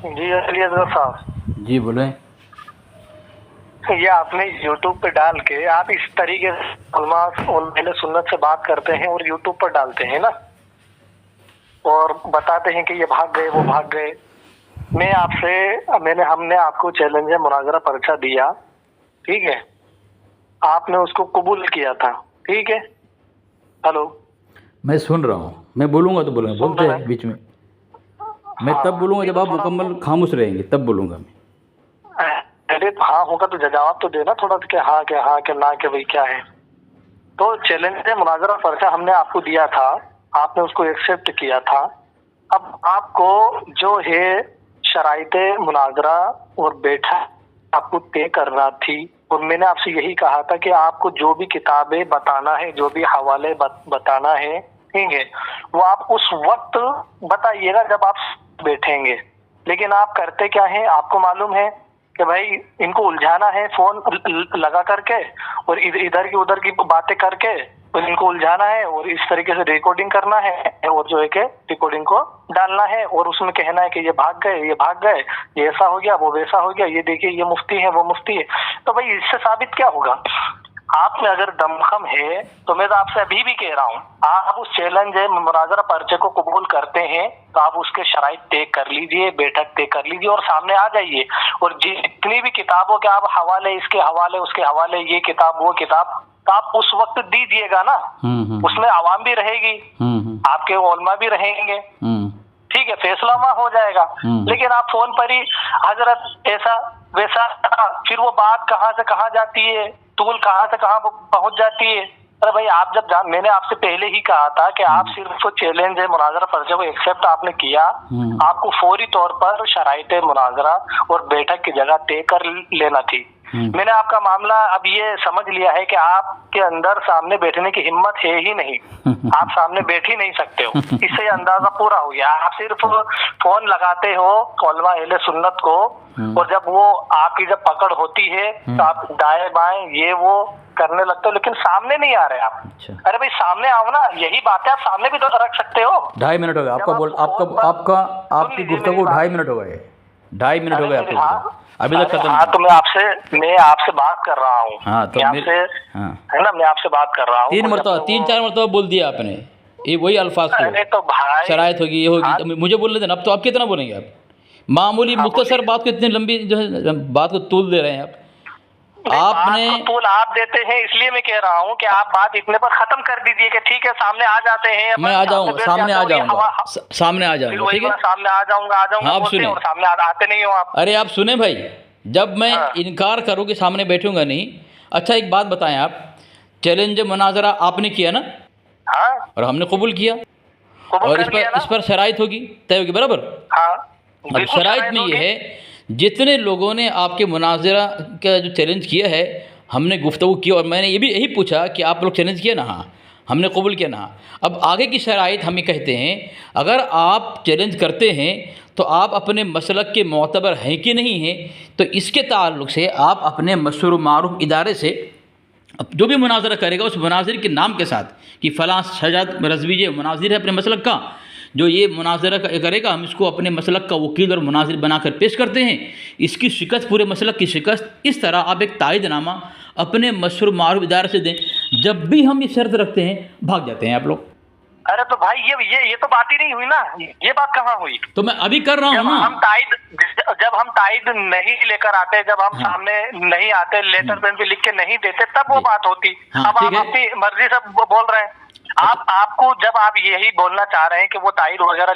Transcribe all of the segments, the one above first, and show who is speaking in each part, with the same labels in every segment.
Speaker 1: जी अली असगर साहब,
Speaker 2: जी बोले।
Speaker 1: ये आपने यूट्यूब पे डाल के आप इस तरीके से पहले सुन्नत से बात करते हैं और यूट्यूब पर डालते हैं ना, और बताते हैं कि ये भाग गए वो भाग गए। हमने आपको चैलेंज है, मुनाजरा पर्चा दिया, ठीक है, आपने उसको कबूल किया था, ठीक है। हेलो,
Speaker 2: मैं सुन रहा हूँ, मैं बोलूँगा तो बोलूँगा,
Speaker 1: सुन
Speaker 2: बोलते
Speaker 1: रहे
Speaker 2: हैं
Speaker 1: हैं?
Speaker 2: बीच में। मैं
Speaker 1: हाँ,
Speaker 2: तब बोलूँगा
Speaker 1: नहीं
Speaker 2: जब
Speaker 1: तो
Speaker 2: आप
Speaker 1: थोड़ा
Speaker 2: मुकम्मल खामोश रहेंगे, तब बोलूँगा मैं।
Speaker 1: अरे तो हाँ होगा तो जवाब तो देना थोड़ा, कि हाँ क्या, हाँ क्या, ना क्या, भाई क्या है। तो चैलेंज है, मुनाजरा पर्चा हमने आपको दिया था, आपने उसको एक्सेप्ट किया था। अब आपको जो है शराइते मुनाजरा और बैठक आपको तय करना थी, और मैंने आपसे यही कहा था कि आपको जो भी किताबें बताना है, जो भी हवाले बताना है, ठीक है, वो आप उस वक्त बताइएगा जब आप बैठेंगे। लेकिन आप करते क्या है, आपको मालूम है कि भाई इनको उलझाना है फोन लगा करके, और इधर की उधर की बातें करके, और इनको उलझाना है, और इस तरीके से रिकॉर्डिंग करना है, और जो है कि रिकॉर्डिंग को डालना है, और उसमें कहना है कि ये भाग गए, ये भाग गए, ये ऐसा हो गया, वो वैसा हो गया, ये देखिए ये मुफ्ती है, वो मुफ्ती है। तो भाई इससे साबित क्या होगा? आप में अगर दमखम है तो मैं तो आपसे अभी भी कह रहा हूँ, आप उस चैलेंज है मुनाजरा पर्चे को कबूल करते हैं तो आप उसके शराइत तय कर लीजिए, बैठक तय कर लीजिए, और सामने आ जाइए। और जितनी भी किताबों के आप हवाले, इसके हवाले, उसके हवाले, ये किताब वो किताब, तो आप उस वक्त दीजिएगा ना। उसमें आवाम भी रहेगी, आपके उलमा भी रहेंगे, ठीक है, फैसला वहाँ हो जाएगा। लेकिन आप फोन पर ही हजरत ऐसा वैसा, फिर वो बात कहाँ से कहाँ जाती है, तूल कहाँ से कहाँ पहुंच जाती है। अरे भाई आप मैंने आपसे पहले ही कहा था कि आप सिर्फ चैलेंज है मुनाजरा पर्चे को एक्सेप्ट आपने किया, आपको फौरी तौर पर शराइते मुनाजरा और बैठक की जगह तय कर लेना थी। मैंने आपका मामला अब ये समझ लिया है कि आपके अंदर सामने बैठने की हिम्मत है ही नहीं, आप सामने बैठ ही नहीं सकते हो। इससे अंदाजा पूरा हो गया। आप सिर्फ फोन लगाते हो उलमा अहले सुन्नत को, और जब वो आपकी जब पकड़ होती है तो आप दाएं बाएं ये वो करने लगते हो, लेकिन सामने नहीं आ रहे आप।
Speaker 2: अच्छा।
Speaker 1: अरे भाई सामने आओ ना, यही बात है, आप सामने भी तो रख सकते हो।
Speaker 2: 2.5 मिनट हो गए आपका बोल, आपकी गुफ्तगू 2.5 मिनट हो गए, 2.5 मिनट हो गए आपकी गुफ्तगू, अभी तक खत्म।
Speaker 1: हाँ तो मैं आपसे बात कर रहा हूँ।
Speaker 2: हाँ तो
Speaker 1: है ना, मैं आपसे बात कर रहा हूँ।
Speaker 2: 3-4 मरतबा बोल दिया आपने, ये वही अल्फाज को,
Speaker 1: अरे तो भाई
Speaker 2: शरायत होगी, ये होगी, मुझे बोल लेते ना। अब तो आप कितना बोलेंगे? आप मामूली मुख्तसर बात को इतनी लंबी जो है बात को तूल दे रहे हैं आप। आपने
Speaker 1: तूल आप देते हैं, इसलिए मैं कह रहा हूँ कि आप बात इतने पर खत्म कर दीजिए कि ठीक है सामने आ जाते हैं।
Speaker 2: मैं आ जाऊंगा, सामने आ जाऊंगा, सामने आ जाऊंगा, ठीक है,
Speaker 1: सामने आ जाऊंगा।
Speaker 2: हाँ आप सुने,
Speaker 1: और सामने आते नहीं हो आप।
Speaker 2: अरे आप सुने भाई, जब मैं इनकार करूँ कि सामने बैठूंगा नहीं। अच्छा एक बात बताएं, आप चैलेंज मुनाजरा आपने किया ना,
Speaker 1: हाँ,
Speaker 2: और हमने कबूल किया, और इस पर शराइत होगी, तय होगी, बराबर।
Speaker 1: हाँ,
Speaker 2: अब शराइत में ये है, जितने लोगों ने आपके मुनाजरा का जो चैलेंज किया है, हमने गुफ्तगू की, और मैंने ये भी यही पूछा कि आप लोग चैलेंज किया ना, हाँ हमने कबूल किया ना। अब आगे की शराइत हमें कहते हैं, अगर आप चैलेंज करते हैं तो आप अपने मसलक के मोतबर हैं कि नहीं हैं, तो इसके ताल्लुक़ से आप अपने मशहूर मारूफ इदारे से जो भी मुनाजरा करेगा उस मुनाजिर के नाम के साथ कि फ़लाँ शहजाद रज़वी ये मुनाजिर है अपने मसलक का, जो ये मुनाजरा करेगा हम इसको अपने मसलक का वकील और मुनाजिर बनाकर पेश करते हैं, इसकी शिकस्त पूरे मसलक की शिकस्त। इस तरह आप एक ताइदनामा अपने मशहूर मारूफ इदारे से दें। जब भी हम ये शर्त रखते हैं भाग जाते हैं आप लोग।
Speaker 1: अरे तो भाई ये तो बात ही नहीं हुई ना, ये बात कहाँ हुई?
Speaker 2: तो मैं अभी कर रहा हूँ ना।
Speaker 1: जब हम ताइद नहीं लेकर आते, जब हम सामने नहीं आते, लेटर पेन पे लिख के नहीं देते, तब वो बात होती। अब आप अपनी मर्जी से बोल रहे हैं। आपको जब आप यही बोलना चाह रहे हैं कि वो ताइद वगैरह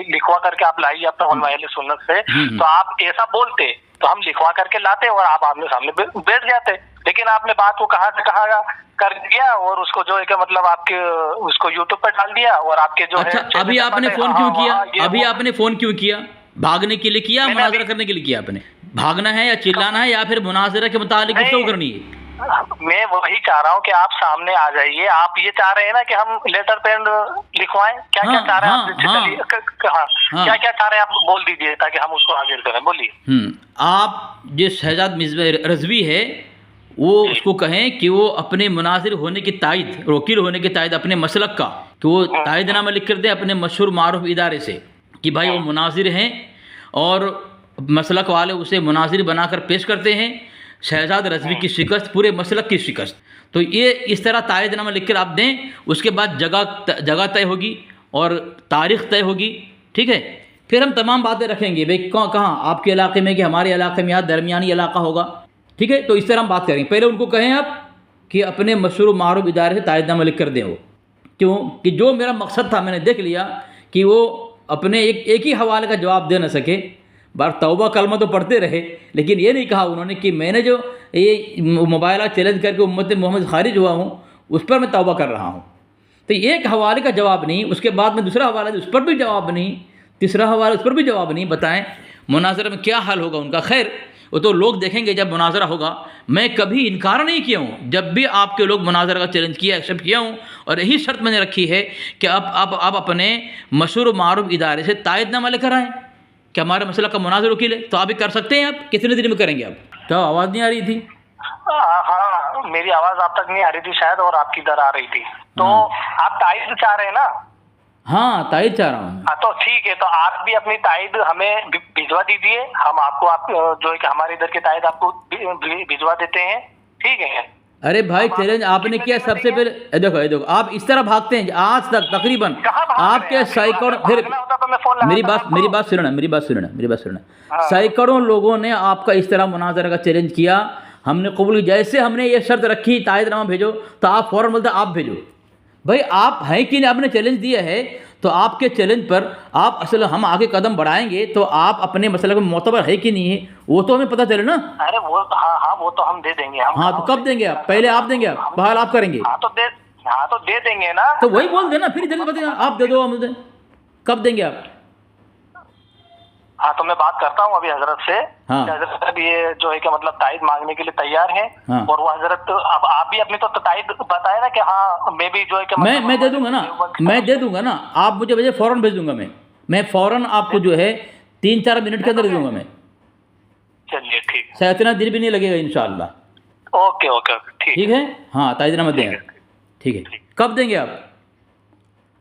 Speaker 1: लिखवा करके आप लाइए अपने उलमा अहले सुन्नत से, तो आप ऐसा बोलते तो हम लिखवा करके लाते और आप आमने सामने बैठ जाते। लेकिन आपने बात को कहाँ से कहाँ कर दिया, और उसको जो है कि मतलब आपके उसको यूट्यूब पर डाल दिया, और आपके जो
Speaker 2: अच्छा,
Speaker 1: है
Speaker 2: अभी आपने फ़ोन क्यों किया? अभी आपने फ़ोन क्यों किया? भागने के लिए किया, मुनाजरा करने के लिए किया? आपने भागना है या चिल्लाना है या फिर मुनाजरा के मुतालिक गुफ्तगू करनी है?
Speaker 1: मैं वही चाह रहा हूँ कि आप सामने आ जाइए। आप ये चाह रहे हैं ना कि हम लेटर पेन लिखवाएं? क्या क्या चाह रहे हैं आप? क्या क्या चाह रहे हैं आप बोल दीजिए ताकि हम उसको आगे करें। बोलिए।
Speaker 2: आप जिस शहजाद रज़वी है वो उसको कहें कि वो अपने मुनाजिर होने की तायद, वकील होने की तायद अपने मसलक का, तो वो तायदनामा लिख कर दे अपने मशहूर मारूफ इदारे से कि भाई वो मुनाजिर हैं और मसलक वाले उसे मुनाजिर बनाकर पेश करते हैं। शहजाद रज़वी की शिकस्त पूरे मसलक की शिकस्त। तो ये इस तरह तायदनामा लिख कर आप दें, उसके बाद जगह तय होगी और तारीख़ तय होगी, ठीक है। फिर हम तमाम बातें रखेंगे, भाई कहाँ आपके इलाके में कि हमारे इलाके में, यहाँ दरमियानी इलाका होगा, ठीक है। तो इस तरह हम बात करेंगे। पहले उनको कहें आप कि अपने मशहूर मारूफ इदारे से तायदनामा लिख कर दें वो। क्यों कि जो मेरा मकसद था, मैंने देख लिया कि वो अपने एक ही हवाले का जवाब दे न सके। बार तौबा कलमा तो पढ़ते रहे, लेकिन ये नहीं कहा उन्होंने कि मैंने जो ये मोबाइल चैलेंज करके उम्मत मोहम्मद खारिज हुआ हूँ उस पर मैं तौबा कर रहा हूँ। तो एक हवाले का जवाब नहीं, उसके बाद में दूसरा हवाला उस पर भी जवाब नहीं, तीसरा हवाला उस पर भी जवाब नहीं। बताएं मुनाजरा में क्या हाल होगा उनका। खैर वो तो लोग देखेंगे जब मुनाजरा होगा। मैं कभी इनकार नहीं किया हूँ, जब भी आपके लोग मुनाजरा का चैलेंज किया एक्सेप्ट किया हूँ, और यही शर्त मैंने रखी है कि आप अपने मशहूर मारूफ इदारे से तायदनामा लेकर आएँ कि हमारे मसला का मुनाजरा वकील है। तो आप भी कर सकते हैं। आप कितने दिन में करेंगे? आप क्या आवाज़ नहीं आ रही थी?
Speaker 1: हाँ, मेरी आवाज़ आप तक नहीं आ रही थी शायद, और आपकी इधर आ रही थी। तो आप तायद चाह रहे हैं ना?
Speaker 2: हाँ, तायद चाह रहा हूँ।
Speaker 1: हाँ, तो ठीक है। तो आप भी अपनी तायद हमें भिजवा दीजिए, हम आपको जो है कि हमारे इधर के तायद आपको भिजवा देते हैं, ठीक है।
Speaker 2: अरे भाई चैलेंज आपने किया सबसे पहले। देखो आप इस तरह भागते हैं। आज तक तकरीबन आपके सैकड़ों, फिर मेरी बात सुनना, सैकड़ों लोगों ने आपका इस तरह मुनाजरा का चैलेंज किया, हमने कबूल। जैसे हमने ये शर्त रखी तायदनामा भेजो, तो आप फ़ौरन बोलते आप भेजो। भाई आप हैं कि नहीं, आपने चैलेंज दिया है, तो आपके चैलेंज पर आप असल हम आगे कदम बढ़ाएंगे तो आप अपने मसले में मोतबर है कि नहीं है वो तो हमें पता चले ना।
Speaker 1: अरे वो हाँ वो तो हम दे देंगे।
Speaker 2: हाँ तो कब देंगे आप? पहले आप देंगे? आप बहाल आप करेंगे?
Speaker 1: हाँ तो दे देंगे ना।
Speaker 2: तो वही बोल देना, फिर जल्दी बताइए आप दे दो मुझे। कब देंगे आप?
Speaker 1: हाँ तो मैं बात करता हूँ अभी हजरत से।
Speaker 2: हाँ।
Speaker 1: हजरत अब ये जो है कि मतलब तायद मांगने के लिए तैयार हैं।
Speaker 2: हाँ।
Speaker 1: और वो हजरत अब आप भी अपनी तो तायद बताए ना कि हाँ मैं भी जो है कि
Speaker 2: मैं दे दूंगा ना, मैं दे दूंगा ना। आप मुझे भेजे फ़ौरन भेज दूंगा। मैं फ़ौरन आपको जो है 3-4 मिनट के अंदर दे दूंगा मैं।
Speaker 1: चलिए ठीक,
Speaker 2: शायद इतना दिन भी नहीं लगेगा इंशाअल्लाह।
Speaker 1: ओके
Speaker 2: ठीक है। हाँ तायदनामा दें, ठीक है। कब देंगे आप?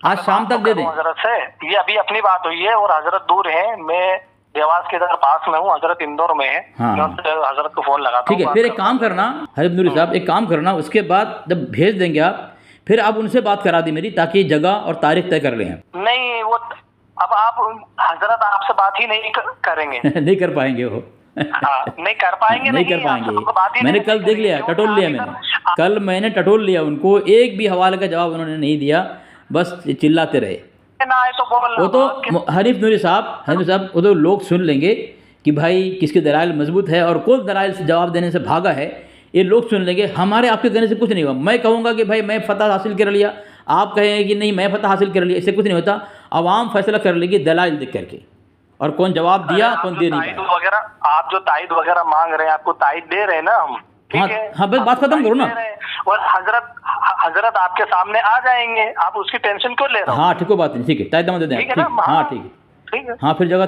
Speaker 2: आज शाम तक दे दें
Speaker 1: हजरत से। ये अभी अपनी बात हुई है और हजरत दूर है, मैं देवास के इधर पास में हूँ, हजरत इंदौर में है।
Speaker 2: हाँ।
Speaker 1: हजरत को फोन लगाता हूँ।
Speaker 2: ठीक है, फिर एक काम करना हरीफ नूरी साहब, एक काम करना, उसके बाद जब भेज देंगे आप, फिर आप उनसे बात करा दी मेरी, ताकि जगह और तारीख तय कर लें।
Speaker 1: नहीं वो अब आप हजरत आपसे बात ही नहीं करेंगे।
Speaker 2: नहीं कर पाएंगे वो।
Speaker 1: हाँ, नहीं कर पाएंगे।
Speaker 2: नहीं कर पाएंगे। मैंने कल देख लिया, टटोल लिया कल मैंने टटोल लिया उनको। एक भी हवाले का जवाब उन्होंने नहीं दिया, बस चिल्लाते रहे। वो तो हरीफ नूरी साहब वो तो लोग सुन लेंगे कि भाई किसके दलाइल मजबूत है और कौन दलाइल से जवाब देने से भागा है, ये लोग सुन लेंगे। हमारे आपके कहने से कुछ नहीं होगा। मैं कहूँगा कि भाई मैं फतह हासिल कर लिया, आप कहेंगे कि नहीं मैं फतह हासिल कर लिया, इससे कुछ नहीं होता। आवाम फैसला कर लेगी दलाइल देख करके, और कौन जवाब दिया कौन दे नहीं पाया।
Speaker 1: आप जो तायद वगैरह मांग रहे हैं, आपको तायद दे रहे हैं ना हम।
Speaker 2: हाँ बस बात खत्म करो ना।
Speaker 1: और हजरत आपके सामने आ जाएंगे, आप उसकी टेंशन क्यों ले रहे हो?
Speaker 2: हाँ ठीक है, बात नहीं, ठीक है तायदनामा दे दें। हाँ ठीक है। हाँ फिर जगह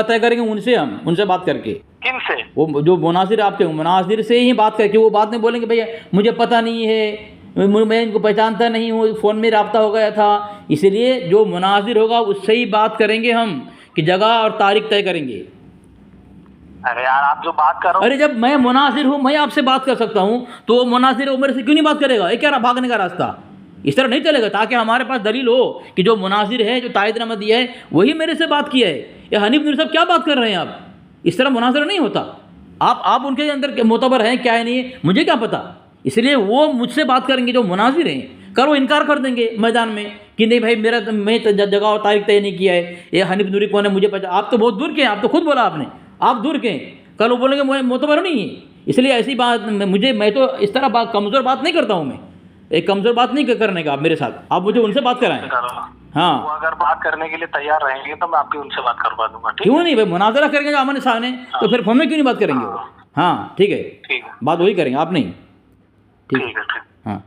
Speaker 2: तय करेंगे उनसे, हम उनसे बात करके।
Speaker 1: किन से? वो
Speaker 2: जो मुनाजिर आपके मुनाजिर से ही बात करके। वो बात नहीं बोलेंगे भैया मुझे पता नहीं है, मैं इनको पहचानता नहीं हूँ, फ़ोन में रब्ता हो गया था। इसलिए जो मुनाजिर होगा उससे ही बात करेंगे हम कि जगह और तारीख तय करेंगे।
Speaker 1: अरे यार आप जो बात करो।
Speaker 2: अरे जब मैं मुनाजिर हूँ, मैं आपसे बात कर सकता हूँ, तो वो मुनाजिर मेरे से क्यों नहीं बात करेगा? ये क्या रहा भागने का रास्ता? इस तरह नहीं चलेगा, ताकि हमारे पास दलील हो कि जो मुनाजिर है, जो तायदनामा दिया है, वही मेरे से बात किया है। ये हनीफ नूरी साहब क्या बात कर रहे हैं आप? इस तरह मुनाजिरा नहीं होता। आप उनके अंदर मोतबर हैं क्या है नहीं है मुझे क्या पता। इसलिए वो मुझसे बात करेंगे जो मुनाजिर हैं। कल वो इनकार कर देंगे मैदान में कि नहीं भाई मैं तो जगह और तारीख तय नहीं किया है, ये हनीफ नूरी कौन है मुझे पता। आप तो बहुत दूर के हैं, आप तो खुद बोला आपने, आप दूर के हैं। कल वो बोलेंगे मैं मोतबर नहीं है। इसलिए ऐसी बात मैं तो इस तरह कमज़ोर बात नहीं करता हूँ। मैं एक कमज़ोर बात नहीं करने का आप मेरे साथ, आप मुझे उनसे बात कराएं। हाँ
Speaker 1: वो अगर बात करने के लिए तैयार रहेंगे तो मैं आपकी उनसे बात करवा दूंगा।
Speaker 2: क्यों नहीं भाई, मुनाजरा करेंगे आमने सामने। तो फिर फोन में क्यों नहीं बात करेंगे? हाँ ठीक है, बात वही करेंगे आप नहीं। ठीक है, हाँ।